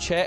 6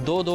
2-2,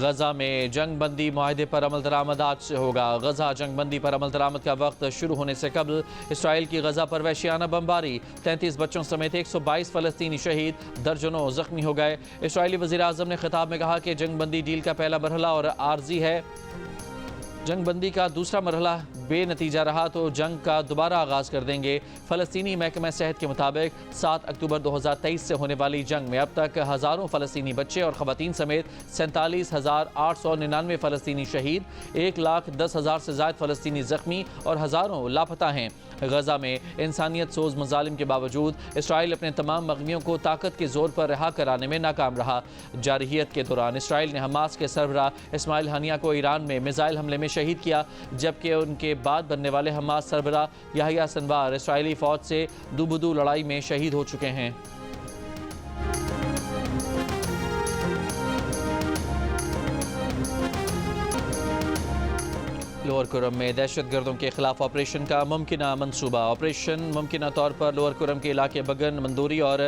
غزہ میں جنگ بندی معاہدے پر عمل درآمد آج سے ہوگا۔ غزہ جنگ بندی پر عمل درآمد کا وقت شروع ہونے سے قبل اسرائیل کی غزہ پر وحشیانہ بمباری، 33 بچوں سمیت 122 فلسطینی شہید، درجنوں زخمی ہو گئے۔ اسرائیلی وزیر اعظم نے خطاب میں کہا کہ جنگ بندی ڈیل کا پہلا مرحلہ اور عارضی ہے، جنگ بندی کا دوسرا مرحلہ بے نتیجہ رہا تو جنگ کا دوبارہ آغاز کر دیں گے۔ فلسطینی محکمہ صحت کے مطابق 7 اکتوبر 2023 سے ہونے والی جنگ میں اب تک ہزاروں فلسطینی بچے اور خواتین سمیت 47,899 فلسطینی شہید، 1,10,000 سے زائد فلسطینی زخمی اور ہزاروں لاپتہ ہیں۔ غزہ میں انسانیت سوز مظالم کے باوجود اسرائیل اپنے تمام مغویوں کو طاقت کے زور پر رہا کرانے میں ناکام رہا۔ جارحیت کے دوران اسرائیل نے حماس کے سربراہ اسماعیل ہنیہ کو ایران میں میزائل حملے میں شہید کیا، جبکہ ان کے بعد بننے والے حماس سربراہ یحییٰ سنوار اسرائیلی فوج سے دو بدو لڑائی میں شہید ہو چکے ہیں۔ لوور کرم میں دہشت گردوں کے خلاف آپریشن کا ممکنہ منصوبہ۔ آپریشن ممکنہ طور پر لوور کرم کے علاقے بگن، مندوری اور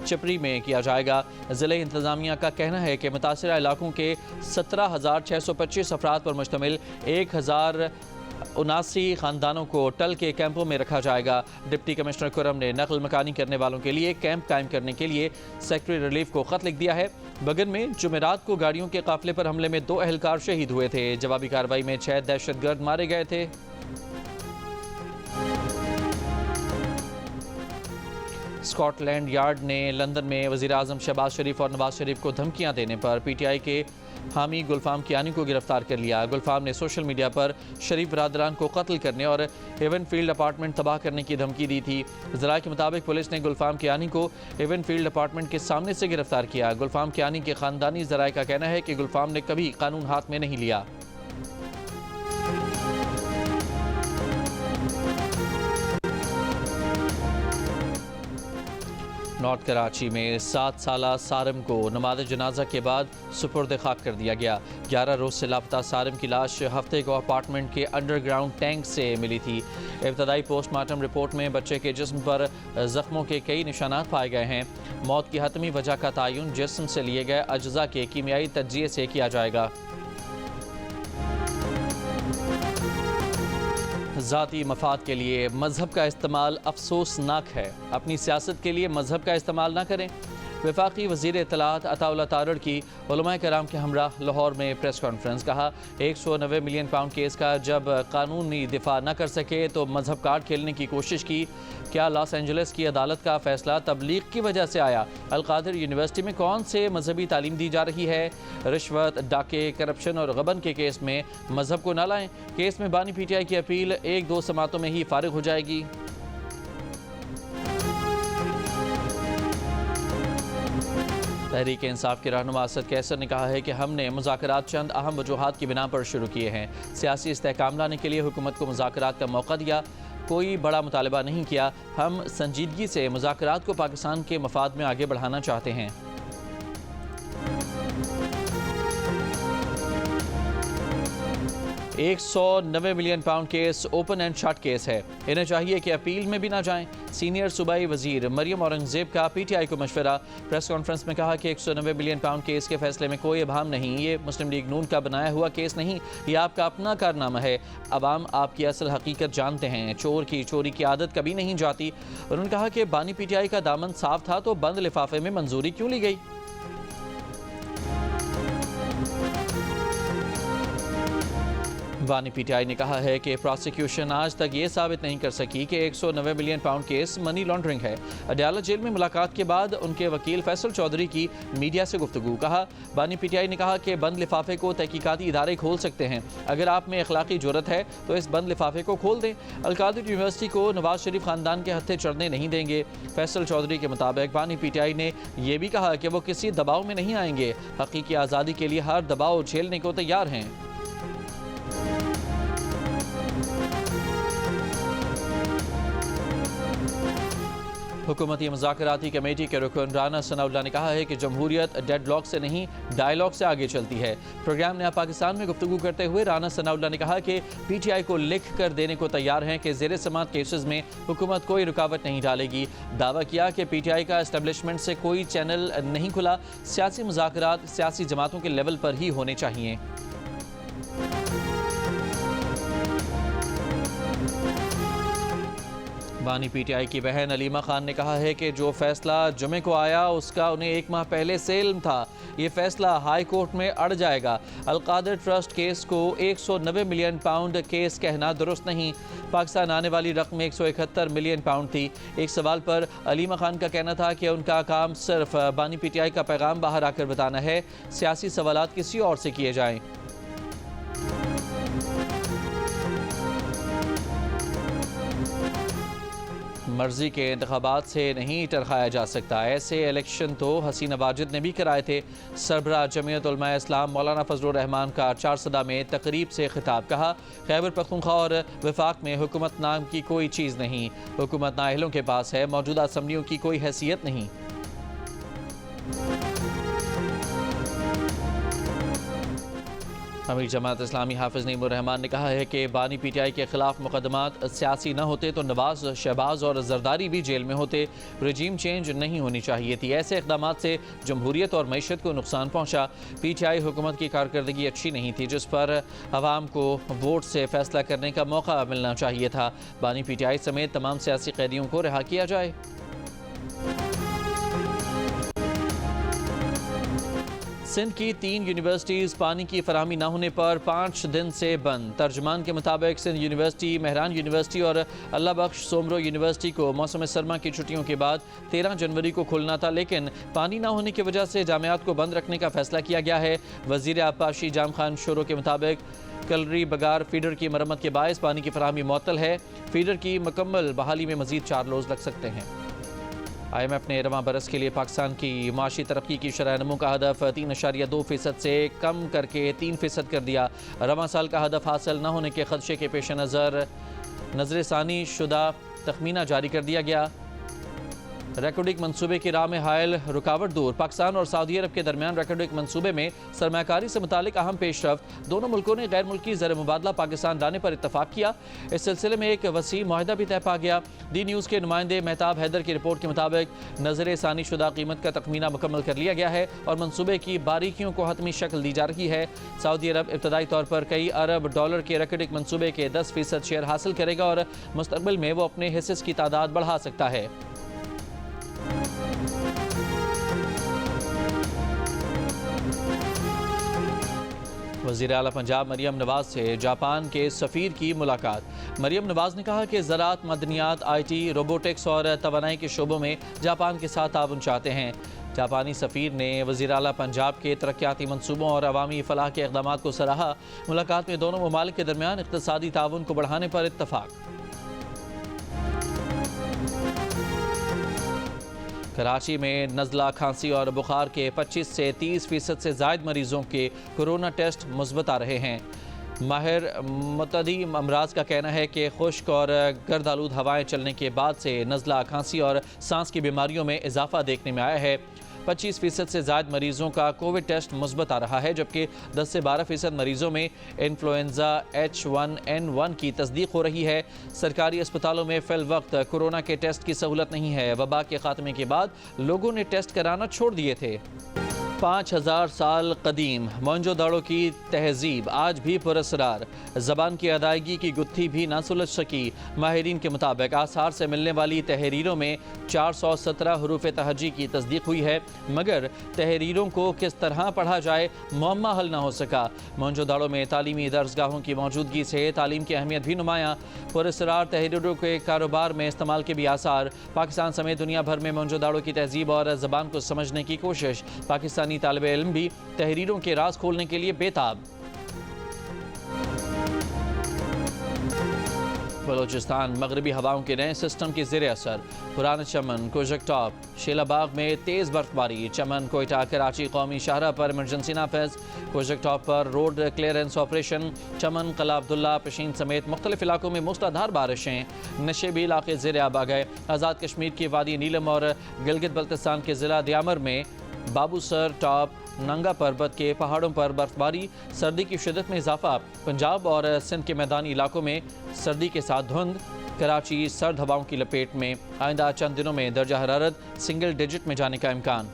چپری میں کیا جائے گا۔ ضلع انتظامیہ کا کہنا ہے کہ متاثرہ علاقوں کے 17,625 افراد پر مشتمل 1,079 خاندانوں کو ٹل کے کیمپوں میں رکھا جائے گا۔ ڈپٹی کمشنر کرم نے نقل مکانی کرنے والوں کے لیے کیمپ قائم کرنے کے لیے سیکٹری ریلیف کو خط لکھ دیا ہے۔ بگن میں جمعرات کو گاڑیوں کے قافلے پر حملے میں 2 اہلکار شہید ہوئے تھے۔ جوابی کارروائی میں 6 دہشت گرد مارے گئے تھے۔ اسکاٹ لینڈ یارڈ نے لندن میں وزیر اعظم شہباز شریف اور نواز شریف کو دھمکیاں دینے پر پی ٹی آئی کے حامی گلفام کیانی کو گرفتار کر لیا۔ گلفام نے سوشل میڈیا پر شریف برادران کو قتل کرنے اور ایون فیلڈ اپارٹمنٹ تباہ کرنے کی دھمکی دی تھی۔ ذرائع کے مطابق پولیس نے گلفام کیانی کو ایون فیلڈ اپارٹمنٹ کے سامنے سے گرفتار کیا۔ گلفام کیانی کے خاندانی ذرائع کا کہنا ہے کہ گلفام نے کبھی قانون ہاتھ میں نہیں لیا۔ نارتھ کراچی میں 7 سالہ سارم کو نماز جنازہ کے بعد سپرد خاک کر دیا گیا۔ 11 روز سے لاپتہ سارم کی لاش ہفتے کو اپارٹمنٹ کے انڈر گراؤنڈ ٹینک سے ملی تھی۔ ابتدائی پوسٹ مارٹم رپورٹ میں بچے کے جسم پر زخموں کے کئی نشانات پائے گئے ہیں۔ موت کی حتمی وجہ کا تعین جسم سے لیے گئے اجزاء کے کیمیائی تجزیے سے کیا جائے گا۔ ذاتی مفاد کے لیے مذہب کا استعمال افسوسناک ہے، اپنی سیاست کے لیے مذہب کا استعمال نہ کریں۔ وفاقی وزیر اطلاعات عطا اللہ تارڑ کی علماء کرام کے ہمراہ لاہور میں پریس کانفرنس۔ کہا 190 ملین پاؤنڈ کیس کا جب قانونی دفاع نہ کر سکے تو مذہب کارڈ کھیلنے کی کوشش کی۔ کیا لاس اینجلس کی عدالت کا فیصلہ تبلیغ کی وجہ سے آیا؟ القادر یونیورسٹی میں کون سے مذہبی تعلیم دی جا رہی ہے؟ رشوت، ڈاکے، کرپشن اور غبن کے کیس میں مذہب کو نہ لائیں۔ کیس میں بانی پی ٹی آئی کی اپیل 1-2 سماعتوں میں ہی فارغ ہو جائے گی۔ تحریک انصاف کے رہنما اسد قیصر نے کہا ہے کہ ہم نے مذاکرات چند اہم وجوہات کی بنا پر شروع کیے ہیں۔ سیاسی استحکام لانے کے لیے حکومت کو مذاکرات کا موقع دیا، کوئی بڑا مطالبہ نہیں کیا۔ ہم سنجیدگی سے مذاکرات کو پاکستان کے مفاد میں آگے بڑھانا چاہتے ہیں۔ 190 million pound case open and shut case ہے، انہیں چاہیے کہ اپیل میں بھی نہ جائیں۔ سینئر صوبائی وزیر مریم اورنگزیب کا پی ٹی آئی کو مشورہ۔ پریس کانفرنس میں کہا کہ 190 ملین پاؤنڈ کیس کے فیصلے میں کوئی ابہام نہیں، یہ مسلم لیگ نون کا بنایا ہوا کیس نہیں، یہ آپ کا اپنا کارنامہ ہے۔ عوام آپ کی اصل حقیقت جانتے ہیں، چور کی چوری کی عادت کبھی نہیں جاتی۔ انہوں نے کہا کہ بانی پی ٹی آئی کا دامن صاف تھا تو بند لفافے میں منظوری کیوں لی گئی؟ بانی پی ٹی آئی نے کہا ہے کہ پراسیکیوشن آج تک یہ ثابت نہیں کر سکی کہ 190 million pound case money laundering ہے۔ اڈیالہ جیل میں ملاقات کے بعد ان کے وکیل فیصل چودھری کی میڈیا سے گفتگو۔ کہا بانی پی ٹی آئی نے کہا کہ بند لفافے کو تحقیقاتی ادارے کھول سکتے ہیں، اگر آپ میں اخلاقی جرت ہے تو اس بند لفافے کو کھول دیں۔ القادر یونیورسٹی کو نواز شریف خاندان کے ہتھے چڑھنے نہیں دیں گے۔ فیصل چودھری کے مطابق بانی پی ٹی آئی نے یہ بھی کہا کہ وہ کسی دباؤ میں نہیں آئیں گے، حقیقی آزادی کے لیے ہر دباؤ جھیلنے کو تیار ہیں۔ حکومتی مذاکراتی کمیٹی کے رکن رانا ثناءاللہ نے کہا ہے کہ جمہوریت ڈیڈ لاک سے نہیں ڈائیلاگ سے آگے چلتی ہے۔ پروگرام نیا پاکستان میں گفتگو کرتے ہوئے رانا ثناءاللہ نے کہا کہ پی ٹی آئی کو لکھ کر دینے کو تیار ہیں کہ زیر سماعت کیسز میں حکومت کوئی رکاوٹ نہیں ڈالے گی۔ دعویٰ کیا کہ پی ٹی آئی کا اسٹیبلشمنٹ سے کوئی چینل نہیں کھلا، سیاسی مذاکرات سیاسی جماعتوں کے لیول پر ہی ہونے چاہیے۔ بانی پی ٹی آئی کی بہن علیمہ خان نے کہا ہے کہ جو فیصلہ جمعے کو آیا اس کا انہیں 1 ماہ پہلے سے علم تھا۔ یہ فیصلہ ہائی کورٹ میں اڑ جائے گا۔ القادر ٹرسٹ کیس کو 190 ملین پاؤنڈ کیس کہنا درست نہیں۔ پاکستان آنے والی رقم 171 ملین پاؤنڈ تھی۔ ایک سوال پر علیمہ خان کا کہنا تھا کہ ان کا کام صرف بانی پی ٹی آئی کا پیغام باہر آ کر بتانا ہے، سیاسی سوالات کسی اور سے کیے جائیں۔ مرضی کے انتخابات سے نہیں ٹرکایا جا سکتا، ایسے الیکشن تو حسین واجد نے بھی کرائے تھے۔ سربراہ جمعیت علماء اسلام مولانا فضل الرحمان کا چارسدہ میں تقریب سے خطاب، کہا خیبر پختونخوا اور وفاق میں حکومت نام کی کوئی چیز نہیں، حکومت نااہلوں کے پاس ہے، موجودہ اسمبلیوں کی کوئی حیثیت نہیں۔ امیر جماعت اسلامی حافظ نعیم الرحمان نے کہا ہے کہ بانی پی ٹی آئی کے خلاف مقدمات سیاسی نہ ہوتے تو نواز، شہباز اور زرداری بھی جیل میں ہوتے، رجیم چینج نہیں ہونی چاہیے تھی۔ ایسے اقدامات سے جمہوریت اور معیشت کو نقصان پہنچا۔ پی ٹی آئی حکومت کی کارکردگی اچھی نہیں تھی جس پر عوام کو ووٹ سے فیصلہ کرنے کا موقع ملنا چاہیے تھا۔ بانی پی ٹی آئی سمیت تمام سیاسی قیدیوں کو رہا کیا جائے۔ سندھ کی 3 یونیورسٹیز پانی کی فراہمی نہ ہونے پر 5 دن سے بند۔ ترجمان کے مطابق سندھ یونیورسٹی، مہران یونیورسٹی اور اللہ بخش سومرو یونیورسٹی کو موسم سرما کی چھٹیوں کے بعد 13 جنوری کو کھولنا تھا، لیکن پانی نہ ہونے کی وجہ سے جامعات کو بند رکھنے کا فیصلہ کیا گیا ہے۔ وزیر آبپاشی جام خان شورو کے مطابق کلری بگار فیڈر کی مرمت کے باعث پانی کی فراہمی معطل ہے۔ فیڈر کی مکمل بحالی میں مزید 4 روز لگ سکتے ہیں۔ آئی ایم ایف نے رواں برس کے لیے پاکستان کی معاشی ترقی کی شرح نمو کا ہدف 3.2% سے کم کر کے 3% کر دیا۔ رواں سال کا ہدف حاصل نہ ہونے کے خدشے کے پیش نظر نظر ثانی شدہ تخمینہ جاری کر دیا گیا۔ ریکوڈک منصوبے کی راہ میں حائل رکاوٹ دور۔ پاکستان اور سعودی عرب کے درمیان ریکوڈک منصوبے میں سرمایہ کاری سے متعلق اہم پیش رفت۔ دونوں ملکوں نے غیر ملکی زر مبادلہ پاکستان لانے پر اتفاق کیا۔ اس سلسلے میں ایک وسیع معاہدہ بھی طے پا گیا۔ ڈی نیوز کے نمائندے مہتاب حیدر کی رپورٹ کے مطابق نظر ثانی شدہ قیمت کا تخمینہ مکمل کر لیا گیا ہے اور منصوبے کی باریکیوں کو حتمی شکل دی جا رہی ہے۔ سعودی عرب ابتدائی طور پر کئی ارب ڈالر کے ریکوڈک منصوبے کے 10% شیئر حاصل کرے گا اور مستقبل میں وہ اپنے حصص کی تعداد بڑھا سکتا ہے۔ وزیر اعلیٰ پنجاب مریم نواز سے جاپان کے سفیر کی ملاقات۔ مریم نواز نے کہا کہ زراعت، معدنیات، آئی ٹی، روبوٹکس اور توانائی کے شعبوں میں جاپان کے ساتھ تعاون چاہتے ہیں۔ جاپانی سفیر نے وزیر اعلیٰ پنجاب کے ترقیاتی منصوبوں اور عوامی فلاح کے اقدامات کو سراہا۔ ملاقات میں دونوں ممالک کے درمیان اقتصادی تعاون کو بڑھانے پر اتفاق۔ کراچی میں نزلہ، کھانسی اور بخار کے 25 سے 30% سے زائد مریضوں کے کورونا ٹیسٹ مثبت آ رہے ہیں۔ ماہر متعدی امراض کا کہنا ہے کہ خشک اور گرد آلود ہوائیں چلنے کے بعد سے نزلہ، کھانسی اور سانس کی بیماریوں میں اضافہ دیکھنے میں آیا ہے۔ 25% سے زائد مریضوں کا کووڈ ٹیسٹ مثبت آ رہا ہے، جبکہ 10 سے 12% مریضوں میں انفلوئنزا H1N1 کی تصدیق ہو رہی ہے۔ سرکاری اسپتالوں میں فی الوقت کورونا کے ٹیسٹ کی سہولت نہیں ہے۔ وبا کے خاتمے کے بعد لوگوں نے ٹیسٹ کرانا چھوڑ دیے تھے۔ 5000 سال قدیم موئنجو داڑو کی تہذیب آج بھی پراسرار، زبان کی ادائیگی کی گتھی بھی نہ سلجھ سکی۔ ماہرین کے مطابق آثار سے ملنے والی تحریروں میں 417 حروف تہجی کی تصدیق ہوئی ہے، مگر تحریروں کو کس طرح پڑھا جائے معمہ حل نہ ہو سکا۔ موئنجو داڑو میں تعلیمی درسگاہوں کی موجودگی سے تعلیم کی اہمیت بھی نمایاں۔ پراسرار تحریروں کے کاروبار میں استعمال کے بھی آثار۔ پاکستان سمیت دنیا بھر میں موئنجو داڑو کی تہذیب اور زبان کو سمجھنے کی کوشش۔ پاکستانی طالب علم بھی تحریروں کے راز کھولنے کے لیے بے تاب۔ بلوچستان مغربی ہواؤں کے نئے سسٹم کی زیر اثر پرانا چمن کوجک ٹاپ شیلا باغ میں تیز برفباری چمن کوئٹہ کراچی قومی شاہراہ پر ایمرجنسی نافذ کوجک ٹاپ پر روڈ کلیئرنس آپریشن چمن قلعہ عبداللہ پشین سمیت مختلف علاقوں میں موسلادھار بارشیں نشیبی علاقے زیر آب آ گئے آزاد کشمیر کی وادی نیلم اور گلگت بلتستان کے ضلع دیامر میں بابو سر ٹاپ ننگا پربت کے پہاڑوں پر برفباری سردی کی شدت میں اضافہ پنجاب اور سندھ کے میدانی علاقوں میں سردی کے ساتھ دھند کراچی سرد ہواؤں کی لپیٹ میں آئندہ چند دنوں میں درجہ حرارت سنگل ڈیجٹ میں جانے کا امکان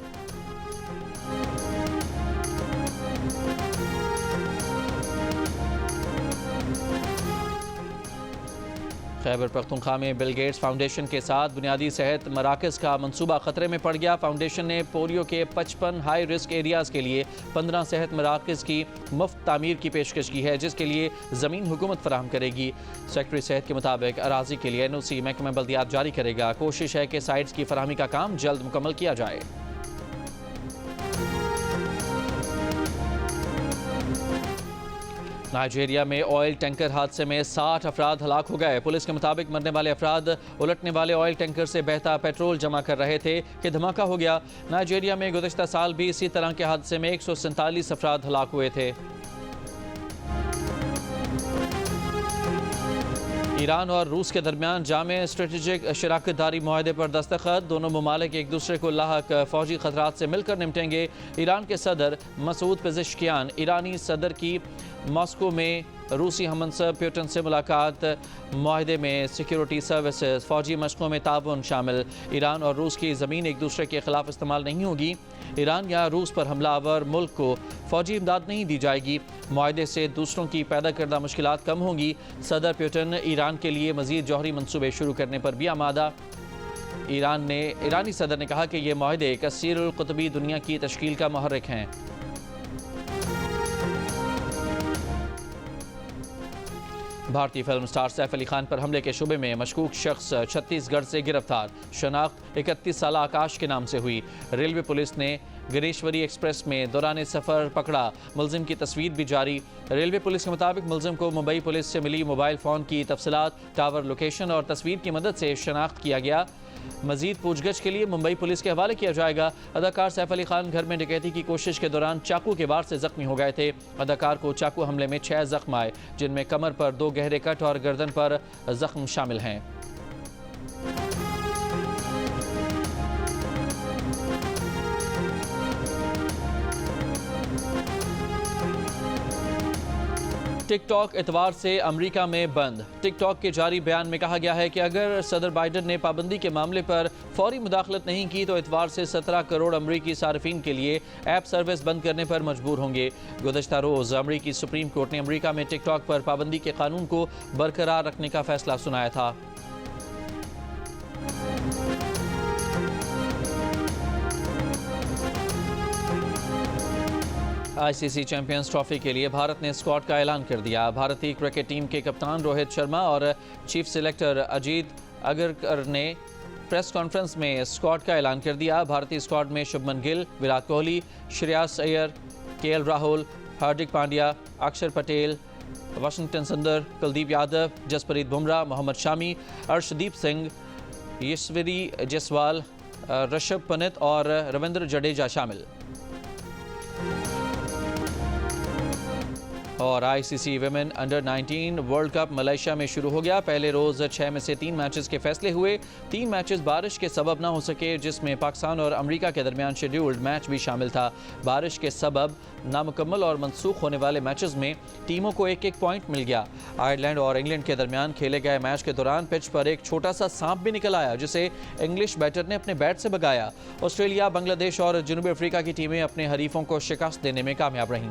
خیبر پختونخوا میں بل گیٹس فاؤنڈیشن کے ساتھ بنیادی صحت مراکز کا منصوبہ خطرے میں پڑ گیا فاؤنڈیشن نے پولیو کے 55 ہائی رسک ایریاز کے لیے 15 صحت مراکز کی مفت تعمیر کی پیشکش کی ہے جس کے لیے زمین حکومت فراہم کرے گی سیکرٹری صحت کے مطابق اراضی کے لیے NOC محکمہ بلدیات جاری کرے گا کوشش ہے کہ سائٹس کی فراہمی کا کام جلد مکمل کیا جائے نائجیریا میں آئل ٹینکر حادثے میں 60 افراد ہلاک ہو گئے پولیس کے مطابق مرنے والے افراد الٹنے والے آئل ٹینکر سے بہتا پیٹرول جمع کر رہے تھے کہ دھماکہ ہو گیا نائجیریا میں گزشتہ سال بھی اسی طرح کے حادثے میں 147 افراد ہلاک ہوئے تھے ایران اور روس کے درمیان جامع اسٹریٹجک شراکت داری معاہدے پر دستخط دونوں ممالک ایک دوسرے کو لاحق فوجی خطرات سے مل کر نمٹیں گے ایران کے صدر مسعود پزشکیان ایرانی صدر کی ماسکو میں روسی ہم منصب پیوٹن سے ملاقات معاہدے میں سیکیورٹی سروسز فوجی مشقوں میں تعاون شامل ایران اور روس کی زمین ایک دوسرے کے خلاف استعمال نہیں ہوگی ایران یا روس پر حملہ آور ملک کو فوجی امداد نہیں دی جائے گی معاہدے سے دوسروں کی پیدا کردہ مشکلات کم ہوں گی صدر پیوٹن ایران کے لیے مزید جوہری منصوبے شروع کرنے پر بھی آمادہ ایرانی صدر نے کہا کہ یہ معاہدے کثیر القطبی دنیا کی تشکیل کا محرک ہیں بھارتی فلم سٹار سیف علی خان پر حملے کے شبے میں مشکوک شخص چھتیس گڑھ سے گرفتار شناخت 31 سالہ آکاش کے نام سے ہوئی ریلوے پولیس نے گریشوری ایکسپریس میں دوران سفر پکڑا ملزم کی تصویر بھی جاری ریلوے پولیس کے مطابق ملزم کو ممبئی پولیس سے ملی موبائل فون کی تفصیلات ٹاور لوکیشن اور تصویر کی مدد سے شناخت کیا گیا مزید پوچھ گچھ کے لیے ممبئی پولیس کے حوالے کیا جائے گا اداکار سیف علی خان گھر میں ڈکیتی کی کوشش کے دوران چاقو کے وار سے زخمی ہو گئے تھے اداکار کو چاقو حملے میں 6 زخم آئے جن میں کمر پر 2 گہرے کٹ اور گردن پر زخم شامل ہیں ٹک ٹاک اتوار سے امریکہ میں بند ٹک ٹاک کے جاری بیان میں کہا گیا ہے کہ اگر صدر بائیڈن نے پابندی کے معاملے پر فوری مداخلت نہیں کی تو اتوار سے 17 کروڑ امریکی صارفین کے لیے ایپ سروس بند کرنے پر مجبور ہوں گے گزشتہ روز امریکی سپریم کورٹ نے امریکہ میں ٹک ٹاک پر پابندی کے قانون کو برقرار رکھنے کا فیصلہ سنایا تھا ICC چیمپئنز ٹرافی کے لیے بھارت نے اسکواڈ کا اعلان کر دیا بھارتی کرکٹ ٹیم کے کپتان روہت شرما اور چیف سلیکٹر اجیت اگرکر نے پریس کانفرنس میں اسکواڈ کا اعلان کر دیا بھارتی اسکواڈ میں شبمن گل وراٹ کوہلی شریاس ایئر KL راہل ہاردک پانڈیا اکشر پٹیل واشنگٹن سندر کلدیپ یادو جسپریت بمراہ محمد شامی ارشدیپ سنگھ یشوری جیسوال رشبھ پنت اور رویندر جڈیجا شامل اور ICC women under 19 world cup Malaysia میں شروع ہو گیا پہلے روز 6 میں سے 3 میچز کے فیصلے ہوئے 3 میچز بارش کے سبب نہ ہو سکے جس میں پاکستان اور امریکہ کے درمیان شیڈیولڈ میچ بھی شامل تھا بارش کے سبب نامکمل اور منسوخ ہونے والے میچز میں ٹیموں کو 1-1 پوائنٹ مل گیا آئرلینڈ اور انگلینڈ کے درمیان کھیلے گئے میچ کے دوران پچ پر ایک چھوٹا سا سانپ بھی نکل آیا جسے انگلش بیٹر نے اپنے بیٹ سے بھگایا آسٹریلیا بنگلہ دیش اور جنوبی افریقہ کی ٹیمیں اپنے حریفوں کو شکست دینے میں کامیاب رہیں